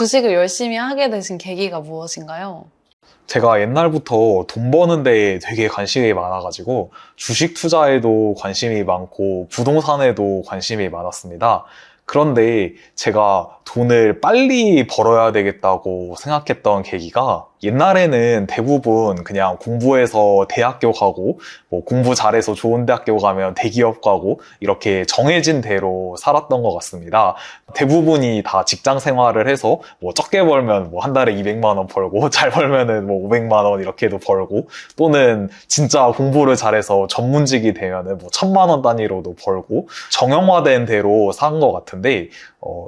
주식을 열심히 하게 되신 계기가 무엇인가요? 제가 옛날부터 돈 버는 데에 되게 관심이 많아가지고 주식 투자에도 관심이 많고 부동산에도 관심이 많았습니다. 그런데 제가 돈을 빨리 벌어야 되겠다고 생각했던 계기가 옛날에는 대부분 그냥 공부해서 대학교 가고 뭐 공부 잘해서 좋은 대학교 가면 대기업 가고 이렇게 정해진 대로 살았던 것 같습니다. 대부분이 다 직장 생활을 해서 뭐 적게 벌면 뭐 한 달에 200만 원 벌고 잘 벌면은 뭐 500만 원 이렇게도 벌고 또는 진짜 공부를 잘해서 전문직이 되면은 뭐 1000만 원 단위로도 벌고 정형화된 대로 산 것 같은데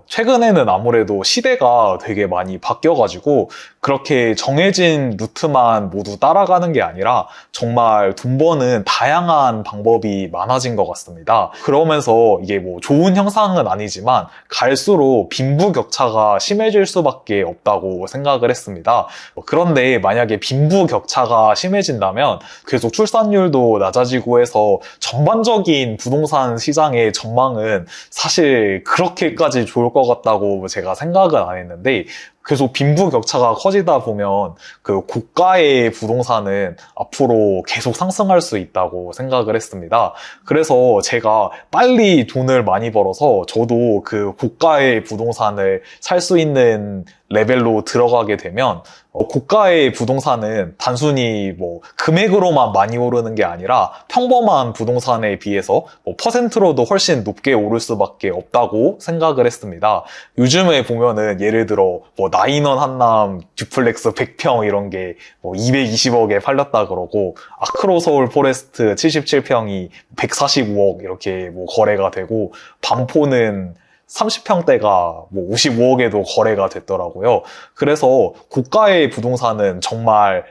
최근에는 아무래도 시대가 되게 많이 바뀌어가지고 그렇게 정해진 루트만 모두 따라가는 게 아니라 정말 돈 버는 다양한 방법이 많아진 것 같습니다. 그러면서 이게 뭐 좋은 형상은 아니지만 갈수록 빈부격차가 심해질 수밖에 없다고 생각을 했습니다. 그런데 만약에 빈부격차가 심해진다면 계속 출산율도 낮아지고 해서 전반적인 부동산 시장의 전망은 사실 그렇게까지 좋을 것 같다고 제가 생각은 안 했는데 계속 빈부격차가 커지다 보면 그 고가의 부동산은 앞으로 계속 상승할 수 있다고 생각을 했습니다. 그래서 제가 빨리 돈을 많이 벌어서 저도 그 고가의 부동산을 살 수 있는 레벨로 들어가게 되면 고가의 부동산은 단순히 뭐 금액으로만 많이 오르는 게 아니라 평범한 부동산에 비해서 뭐 퍼센트로도 훨씬 높게 오를 수밖에 없다고 생각을 했습니다. 요즘에 보면은 예를 들어 뭐 나인원 한남 듀플렉스 100평 이런 게 뭐 220억에 팔렸다 그러고 아크로 서울 포레스트 77평이 145억 이렇게 뭐 거래가 되고 반포는 30평대가 뭐 55억에도 거래가 됐더라고요. 그래서 고가의 부동산은 정말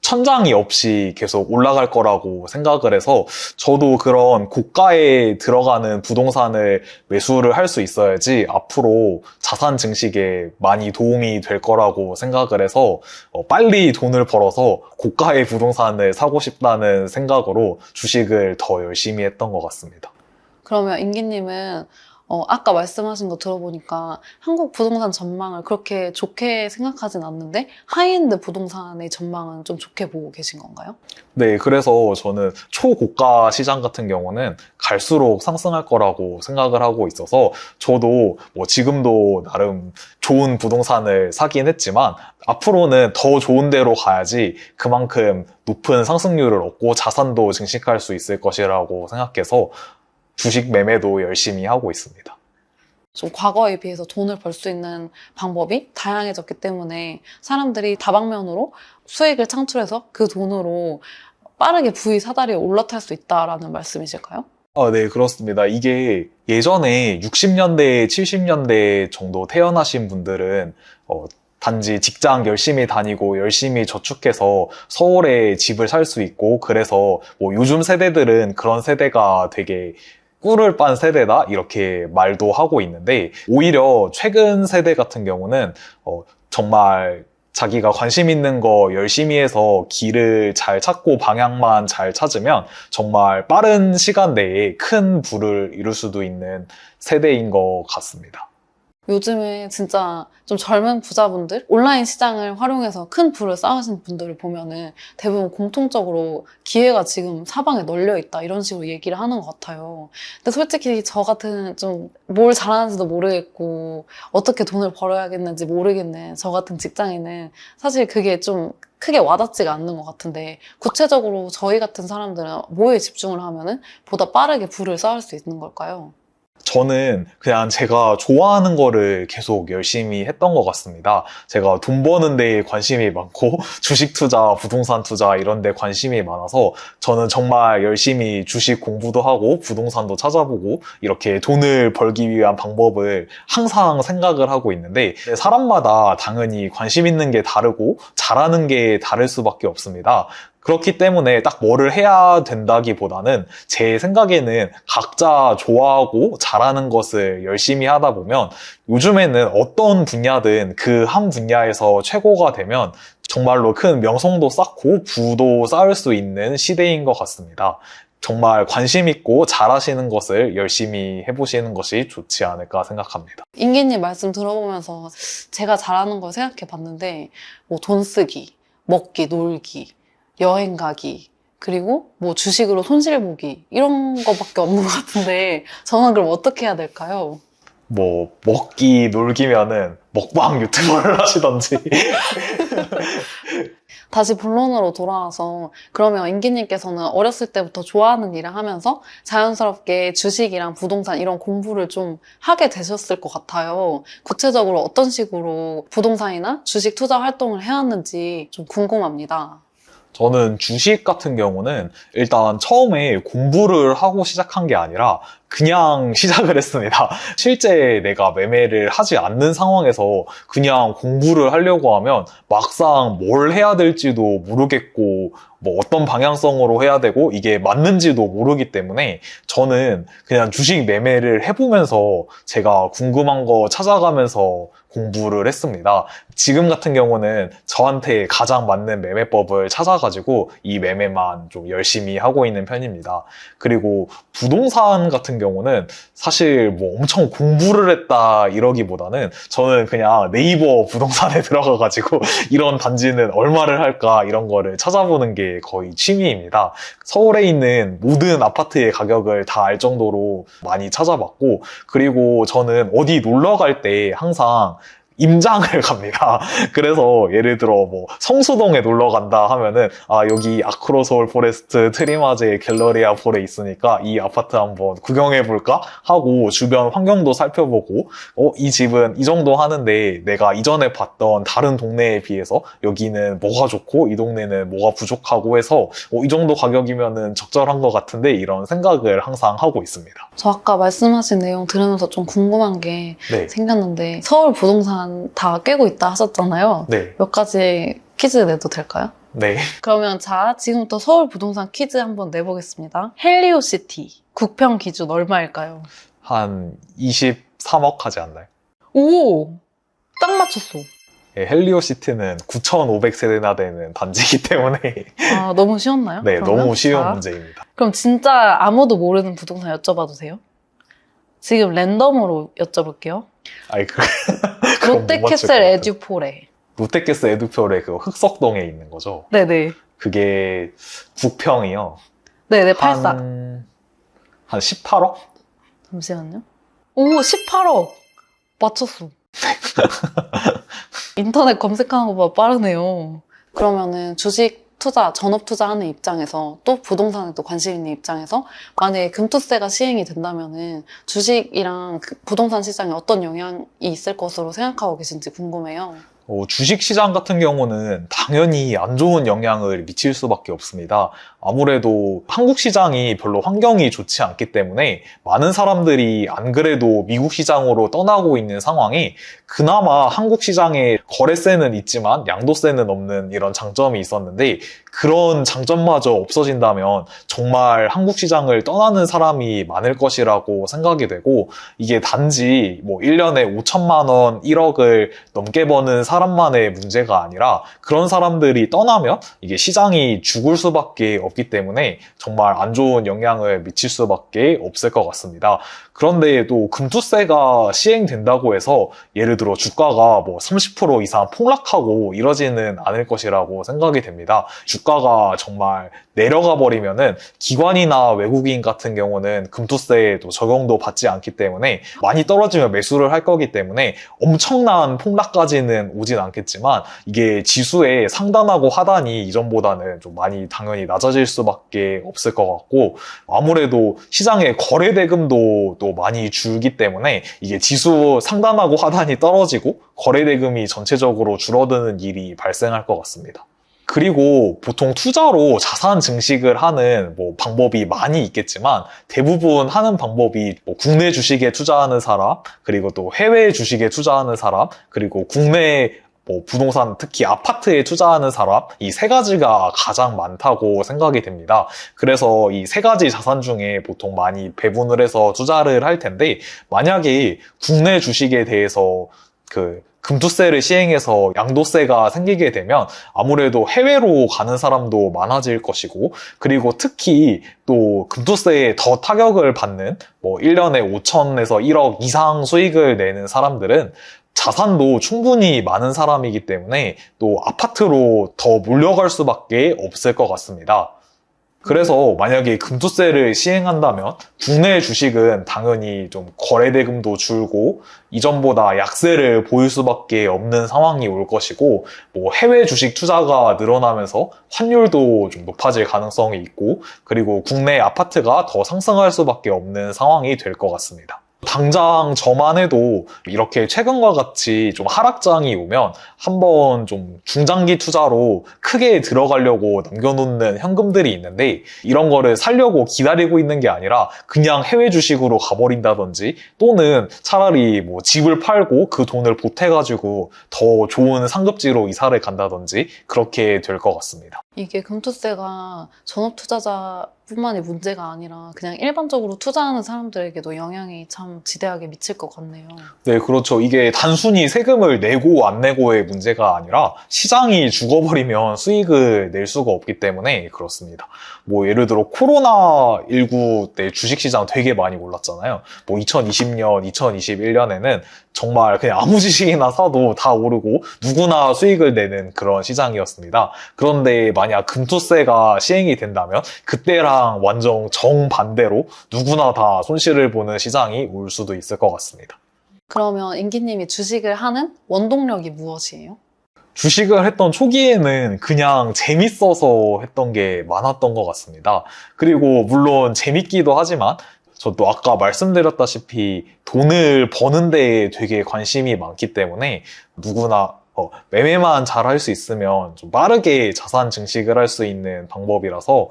천장이 없이 계속 올라갈 거라고 생각을 해서 저도 그런 고가에 들어가는 부동산을 매수를 할 수 있어야지 앞으로 자산 증식에 많이 도움이 될 거라고 생각을 해서 빨리 돈을 벌어서 고가의 부동산을 사고 싶다는 생각으로 주식을 더 열심히 했던 것 같습니다. 그러면 임기님은 아까 말씀하신 거 들어보니까 한국 부동산 전망을 그렇게 좋게 생각하진 않는데 하이엔드 부동산의 전망은 좀 좋게 보고 계신 건가요? 네, 그래서 저는 초고가 시장 같은 경우는 갈수록 상승할 거라고 생각을 하고 있어서 저도 뭐 지금도 나름 좋은 부동산을 사긴 했지만 앞으로는 더 좋은 데로 가야지 그만큼 높은 상승률을 얻고 자산도 증식할 수 있을 것이라고 생각해서 주식 매매도 열심히 하고 있습니다. 좀 과거에 비해서 돈을 벌 수 있는 방법이 다양해졌기 때문에 사람들이 다방면으로 수익을 창출해서 그 돈으로 빠르게 부의 사다리에 올라탈 수 있다라는 말씀이실까요? 네, 그렇습니다. 이게 예전에 60년대, 70년대 정도 태어나신 분들은 단지 직장 열심히 다니고 열심히 저축해서 서울에 집을 살 수 있고 그래서 뭐 요즘 세대들은 그런 세대가 되게 꿀을 빤 세대다 이렇게 말도 하고 있는데 오히려 최근 세대 같은 경우는 정말 자기가 관심 있는 거 열심히 해서 길을 잘 찾고 방향만 잘 찾으면 정말 빠른 시간 내에 큰 부를 이룰 수도 있는 세대인 것 같습니다. 요즘에 진짜 좀 젊은 부자분들, 온라인 시장을 활용해서 큰 부를 쌓으신 분들을 보면은 대부분 공통적으로 기회가 지금 사방에 널려 있다 이런 식으로 얘기를 하는 것 같아요. 근데 솔직히 저 같은 좀 뭘 잘하는지도 모르겠고 어떻게 돈을 벌어야겠는지 모르겠는 저 같은 직장인은 사실 그게 좀 크게 와닿지가 않는 것 같은데 구체적으로 저희 같은 사람들은 뭐에 집중을 하면은 보다 빠르게 부를 쌓을 수 있는 걸까요? 저는 그냥 제가 좋아하는 거를 계속 열심히 했던 것 같습니다. 제가 돈 버는 데에 관심이 많고 주식 투자, 부동산 투자 이런 데 관심이 많아서 저는 정말 열심히 주식 공부도 하고 부동산도 찾아보고 이렇게 돈을 벌기 위한 방법을 항상 생각을 하고 있는데 사람마다 당연히 관심 있는 게 다르고 잘하는 게 다를 수밖에 없습니다. 그렇기 때문에 딱 뭐를 해야 된다기보다는 제 생각에는 각자 좋아하고 잘하는 것을 열심히 하다 보면 요즘에는 어떤 분야든 그 한 분야에서 최고가 되면 정말로 큰 명성도 쌓고 부도 쌓을 수 있는 시대인 것 같습니다. 정말 관심 있고 잘하시는 것을 열심히 해보시는 것이 좋지 않을까 생각합니다. 인기님 말씀 들어보면서 제가 잘하는 걸 생각해 봤는데, 뭐 돈 쓰기, 먹기, 놀기, 여행 가기, 그리고 뭐 주식으로 손실 보기, 이런 거밖에 없는 것 같은데, 저는 그럼 어떻게 해야 될까요? 뭐 먹기 놀기면은 먹방 유튜버를 하시던지. 다시 본론으로 돌아와서, 그러면 인기님께서는 어렸을 때부터 좋아하는 일을 하면서 자연스럽게 주식이랑 부동산 이런 공부를 좀 하게 되셨을 것 같아요. 구체적으로 어떤 식으로 부동산이나 주식 투자 활동을 해왔는지 좀 궁금합니다. 저는 주식 같은 경우는 일단 처음에 공부를 하고 시작한 게 아니라 그냥 시작을 했습니다. 실제 내가 매매를 하지 않는 상황에서 그냥 공부를 하려고 하면 막상 뭘 해야 될지도 모르겠고, 뭐 어떤 방향성으로 해야 되고 이게 맞는지도 모르기 때문에 저는 그냥 주식 매매를 해보면서 제가 궁금한 거 찾아가면서 공부를 했습니다. 지금 같은 경우는 저한테 가장 맞는 매매법을 찾아가지고 이 매매만 좀 열심히 하고 있는 편입니다. 그리고 부동산 같은 경우는 사실 뭐 엄청 공부를 했다 이러기보다는 저는 그냥 네이버 부동산에 들어가가지고 이런 단지는 얼마를 할까 이런 거를 찾아보는 게 거의 취미입니다. 서울에 있는 모든 아파트의 가격을 다 알 정도로 많이 찾아봤고, 그리고 저는 어디 놀러 갈 때 항상 임장을 갑니다. 그래서 예를 들어 뭐 성수동에 놀러 간다 하면은 여기 아크로서울 포레스트 트리마제 갤러리아 폴에 있으니까 이 아파트 한번 구경해 볼까 하고 주변 환경도 살펴보고, 이 집은 이 정도 하는데 내가 이전에 봤던 다른 동네에 비해서 여기는 뭐가 좋고 이 동네는 뭐가 부족하고 해서 이 정도 가격이면은 적절한 것 같은데, 이런 생각을 항상 하고 있습니다. 저 아까 말씀하신 내용 들으면서 좀 궁금한 게 네. 생겼는데, 서울 부동산 다 꿰고 있다 하셨잖아요. 네. 몇 가지 퀴즈 내도 될까요? 네. 그러면 자, 지금부터 서울 부동산 퀴즈 한번 내보겠습니다. 헬리오시티 국평 기준 얼마일까요? 한 23억 하지 않나요? 오! 딱 맞췄어. 네, 헬리오시티는 9,500세대나 되는 단지이기 때문에 아, 너무 쉬웠나요? 네, 그러면? 너무 쉬운 자, 문제입니다. 그럼 진짜 아무도 모르는 부동산 여쭤봐도 돼요? 지금 랜덤으로 여쭤볼게요. 아니, 그건 못 맞출 것 롯데캐슬 같아요. 에듀폴에. 롯데캐슬 에듀표의 그 흑석동에 있는 거죠. 네네. 그게 국평이요. 네네, 84. 한 18억? 잠시만요. 오, 18억. 맞췄어. 인터넷 검색하는 것보다 빠르네요. 그러면은 주식 투자, 전업 투자하는 입장에서, 또 부동산에 또 관심 있는 입장에서 만약에 금투세가 시행이 된다면은 주식이랑 부동산 시장에 어떤 영향이 있을 것으로 생각하고 계신지 궁금해요. 주식시장 같은 경우는 당연히 안 좋은 영향을 미칠 수밖에 없습니다. 아무래도 한국 시장이 별로 환경이 좋지 않기 때문에 많은 사람들이 안 그래도 미국 시장으로 떠나고 있는 상황이, 그나마 한국 시장에 거래세는 있지만 양도세는 없는 이런 장점이 있었는데, 그런 장점마저 없어진다면 정말 한국 시장을 떠나는 사람이 많을 것이라고 생각이 되고, 이게 단지 뭐 1년에 5천만 원, 1억을 넘게 버는 사람만의 문제가 아니라 그런 사람들이 떠나면 이게 시장이 죽을 수밖에 없기 때문에 정말 안 좋은 영향을 미칠 수밖에 없을 것 같습니다. 그런데 또 금투세가 시행된다고 해서 예를 들어 주가가 뭐 30% 이상 폭락하고 이러지는 않을 것이라고 생각이 됩니다. 주가가 정말 내려가 버리면은 기관이나 외국인 같은 경우는 금투세에도 적용도 받지 않기 때문에 많이 떨어지면 매수를 할 거기 때문에 엄청난 폭락까지는 오진 않겠지만, 이게 지수의 상단하고 하단이 이전보다는 좀 많이 당연히 낮아질 수밖에 없을 것 같고, 아무래도 시장의 거래 대금도 또 많이 줄기 때문에 이게 지수 상단하고 하단이 떨어지고 거래 대금이 전체적으로 줄어드는 일이 발생할 것 같습니다. 그리고 보통 투자로 자산 증식을 하는 방법이 많이 있겠지만, 대부분 하는 방법이 국내 주식에 투자하는 사람, 그리고 또 해외 주식에 투자하는 사람, 그리고 국내 부동산, 특히 아파트에 투자하는 사람, 이 세 가지가 가장 많다고 생각이 됩니다. 그래서 이 세 가지 자산 중에 보통 많이 배분을 해서 투자를 할 텐데, 만약에 국내 주식에 대해서 금투세를 시행해서 양도세가 생기게 되면 아무래도 해외로 가는 사람도 많아질 것이고, 그리고 특히 또 금투세에 더 타격을 받는 1년에 5천에서 1억 이상 수익을 내는 사람들은 자산도 충분히 많은 사람이기 때문에 또 아파트로 더 몰려갈 수밖에 없을 것 같습니다. 그래서 만약에 금투세를 시행한다면 국내 주식은 당연히 좀 거래대금도 줄고 이전보다 약세를 보일 수밖에 없는 상황이 올 것이고, 해외 주식 투자가 늘어나면서 환율도 좀 높아질 가능성이 있고, 그리고 국내 아파트가 더 상승할 수밖에 없는 상황이 될 것 같습니다. 당장 저만 해도 이렇게 최근과 같이 좀 하락장이 오면 한번 좀 중장기 투자로 크게 들어가려고 남겨놓는 현금들이 있는데, 이런 거를 살려고 기다리고 있는 게 아니라 그냥 해외 주식으로 가버린다든지, 또는 차라리 집을 팔고 그 돈을 보태가지고 더 좋은 상급지로 이사를 간다든지 그렇게 될 것 같습니다. 이게 금투세가 전업투자자뿐만이 문제가 아니라 그냥 일반적으로 투자하는 사람들에게도 영향이 참 지대하게 미칠 것 같네요. 네, 그렇죠. 이게 단순히 세금을 내고 안 내고의 문제가 아니라 시장이 죽어버리면 수익을 낼 수가 없기 때문에 그렇습니다. 예를 들어 코로나19 때 주식시장 되게 많이 올랐잖아요. 2020년, 2021년에는 정말 그냥 아무 주식이나 사도 다 오르고 누구나 수익을 내는 그런 시장이었습니다. 그런데 만약 금투세가 시행이 된다면 그때랑 완전 정반대로 누구나 다 손실을 보는 시장이 올 수도 있을 것 같습니다. 그러면 임기님이 주식을 하는 원동력이 무엇이에요? 주식을 했던 초기에는 그냥 재밌어서 했던 게 많았던 것 같습니다. 그리고 물론 재밌기도 하지만 저도 아까 말씀드렸다시피 돈을 버는 데에 되게 관심이 많기 때문에 누구나 매매만 잘 할 수 있으면 좀 빠르게 자산 증식을 할 수 있는 방법이라서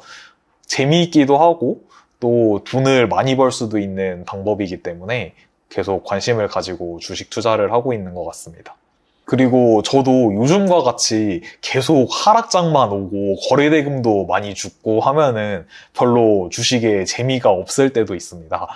재미있기도 하고 또 돈을 많이 벌 수도 있는 방법이기 때문에 계속 관심을 가지고 주식 투자를 하고 있는 것 같습니다. 그리고 저도 요즘과 같이 계속 하락장만 오고 거래대금도 많이 죽고 하면은 별로 주식에 재미가 없을 때도 있습니다.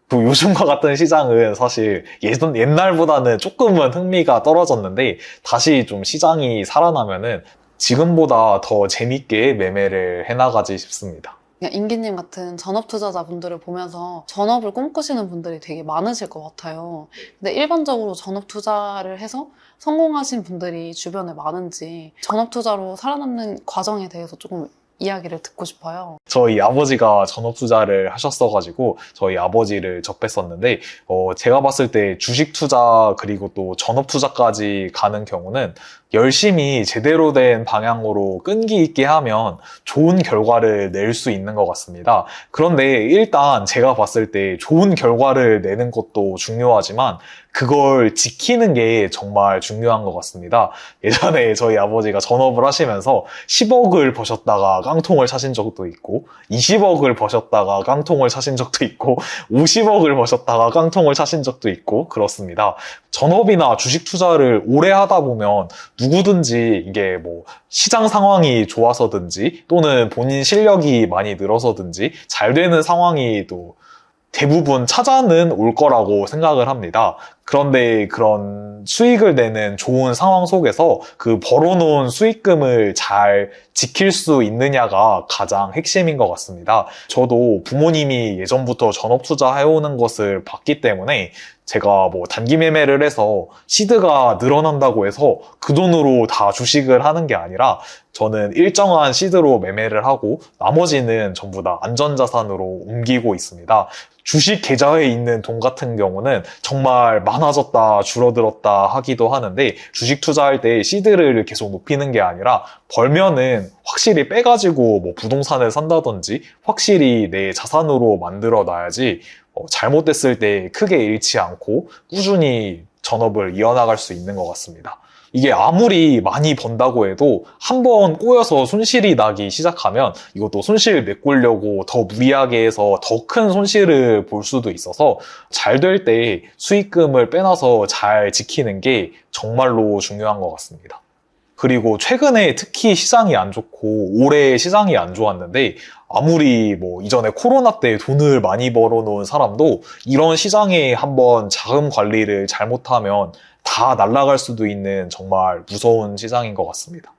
또 요즘과 같은 시장은 사실 옛날보다는 조금은 흥미가 떨어졌는데 다시 좀 시장이 살아나면은 지금보다 더 재밌게 매매를 해나가지 싶습니다. 임기님 같은 전업투자자분들을 보면서 전업을 꿈꾸시는 분들이 되게 많으실 것 같아요. 근데 일반적으로 전업투자를 해서 성공하신 분들이 주변에 많은지 전업투자로 살아남는 과정에 대해서 조금 이야기를 듣고 싶어요. 저희 아버지가 전업투자를 하셨어가지고 저희 아버지를 접했었는데 제가 봤을 때 주식 투자 그리고 또 전업투자까지 가는 경우는 열심히 제대로 된 방향으로 끈기 있게 하면 좋은 결과를 낼 수 있는 것 같습니다. 그런데 일단 제가 봤을 때 좋은 결과를 내는 것도 중요하지만 그걸 지키는 게 정말 중요한 것 같습니다. 예전에 저희 아버지가 전업을 하시면서 10억을 버셨다가 깡통을 차신 적도 있고 20억을 버셨다가 깡통을 차신 적도 있고 50억을 버셨다가 깡통을 차신 적도 있고 그렇습니다. 전업이나 주식 투자를 오래 하다 보면 누구든지 이게 시장 상황이 좋아서든지 또는 본인 실력이 많이 늘어서든지 잘 되는 상황이 또 대부분 찾아는 올 거라고 생각을 합니다. 그런데 그런 수익을 내는 좋은 상황 속에서 그 벌어놓은 수익금을 잘 지킬 수 있느냐가 가장 핵심인 것 같습니다. 저도 부모님이 예전부터 전업 투자해오는 것을 봤기 때문에 제가 단기 매매를 해서 시드가 늘어난다고 해서 그 돈으로 다 주식을 하는 게 아니라 저는 일정한 시드로 매매를 하고 나머지는 전부 다 안전자산으로 옮기고 있습니다. 주식 계좌에 있는 돈 같은 경우는 정말 많아졌다 줄어들었다 하기도 하는데 주식 투자할 때 시드를 계속 높이는 게 아니라 벌면은 확실히 빼가지고 부동산을 산다든지 확실히 내 자산으로 만들어 놔야지 잘못됐을 때 크게 잃지 않고 꾸준히 전업을 이어나갈 수 있는 것 같습니다. 이게 아무리 많이 번다고 해도 한번 꼬여서 손실이 나기 시작하면 이것도 손실 메꾸려고 더 무리하게 해서 더 큰 손실을 볼 수도 있어서 잘 될 때 수익금을 빼놔서 잘 지키는 게 정말로 중요한 것 같습니다. 그리고 최근에 특히 시장이 안 좋고 올해 시장이 안 좋았는데 아무리 뭐 이전에 코로나 때 돈을 많이 벌어놓은 사람도 이런 시장에 한번 자금 관리를 잘못하면 다 날아갈 수도 있는 정말 무서운 시장인 것 같습니다.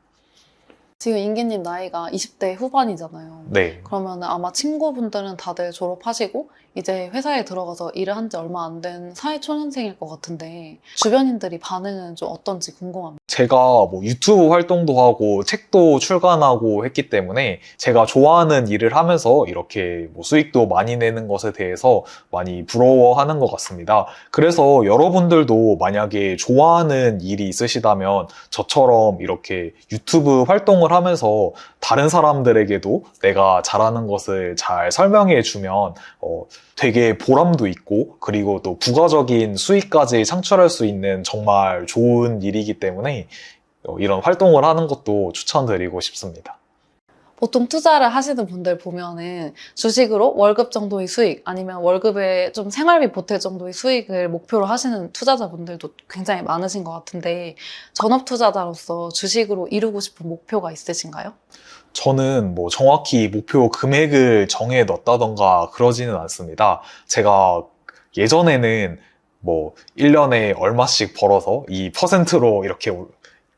지금 인기님 나이가 20대 후반이잖아요. 네. 그러면 아마 친구분들은 다들 졸업하시고 이제 회사에 들어가서 일을 한 지 얼마 안 된 사회초년생일 것 같은데 주변인들이 반응은 좀 어떤지 궁금합니다. 제가 뭐 유튜브 활동도 하고 책도 출간하고 했기 때문에 제가 좋아하는 일을 하면서 이렇게 뭐 수익도 많이 내는 것에 대해서 많이 부러워하는 것 같습니다. 그래서 여러분들도 만약에 좋아하는 일이 있으시다면 저처럼 이렇게 유튜브 활동을 하면서 다른 사람들에게도 내가 잘하는 것을 잘 설명해 주면 되게 보람도 있고 그리고 또 부가적인 수익까지 창출할 수 있는 정말 좋은 일이기 때문에 이런 활동을 하는 것도 추천드리고 싶습니다. 보통 투자를 하시는 분들 보면은 주식으로 월급 정도의 수익 아니면 월급에 좀 생활비 보탤 정도의 수익을 목표로 하시는 투자자분들도 굉장히 많으신 것 같은데 전업 투자자로서 주식으로 이루고 싶은 목표가 있으신가요? 저는 뭐 정확히 목표 금액을 정해 넣었다던가 그러지는 않습니다. 제가 예전에는 뭐 1년에 얼마씩 벌어서 이 퍼센트로 이렇게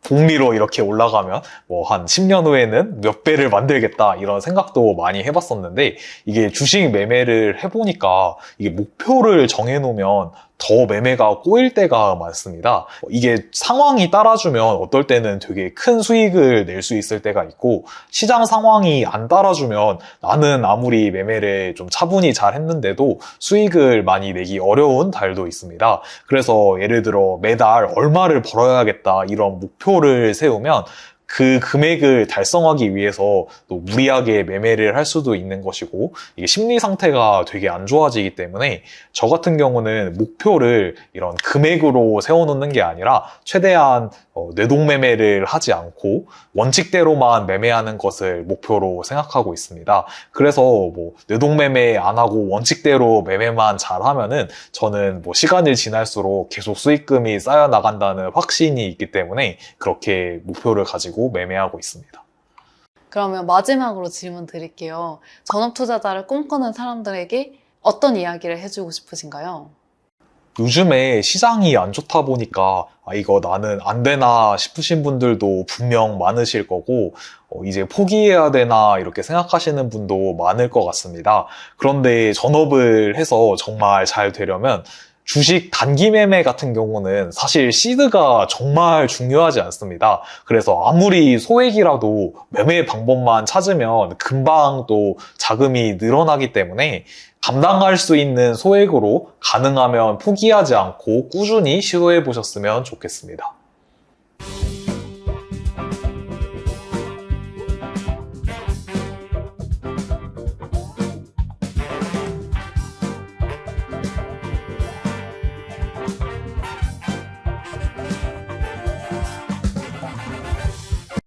복리로 이렇게 올라가면 뭐 한 10년 후에는 몇 배를 만들겠다 이런 생각도 많이 해봤었는데 이게 주식 매매를 해보니까 이게 목표를 정해놓으면 더 매매가 꼬일 때가 많습니다. 이게 상황이 따라주면 어떨 때는 되게 큰 수익을 낼 수 있을 때가 있고 시장 상황이 안 따라주면 나는 아무리 매매를 좀 차분히 잘 했는데도 수익을 많이 내기 어려운 달도 있습니다. 그래서 예를 들어 매달 얼마를 벌어야겠다 이런 목표를 세우면 그 금액을 달성하기 위해서 또 무리하게 매매를 할 수도 있는 것이고 이게 심리 상태가 되게 안 좋아지기 때문에 저 같은 경우는 목표를 이런 금액으로 세워놓는 게 아니라 최대한 뇌동매매를 하지 않고 원칙대로만 매매하는 것을 목표로 생각하고 있습니다. 그래서 뭐 뇌동매매 안 하고 원칙대로 매매만 잘하면은 저는 뭐 시간이 지날수록 계속 수익금이 쌓여 나간다는 확신이 있기 때문에 그렇게 목표를 가지고 매매하고 있습니다. 그러면 마지막으로 질문 드릴게요. 전업 투자자를 꿈꾸는 사람들에게 어떤 이야기를 해주고 싶으신가요? 요즘에 시장이 안 좋다 보니까 이거 나는 안 되나 싶으신 분들도 분명 많으실 거고 이제 포기해야 되나 이렇게 생각하시는 분도 많을 것 같습니다. 그런데 전업을 해서 정말 잘 되려면 주식 단기 매매 같은 경우는 사실 시드가 정말 중요하지 않습니다. 그래서 아무리 소액이라도 매매 방법만 찾으면 금방 또 자금이 늘어나기 때문에 감당할 수 있는 소액으로 가능하면 포기하지 않고 꾸준히 시도해 보셨으면 좋겠습니다.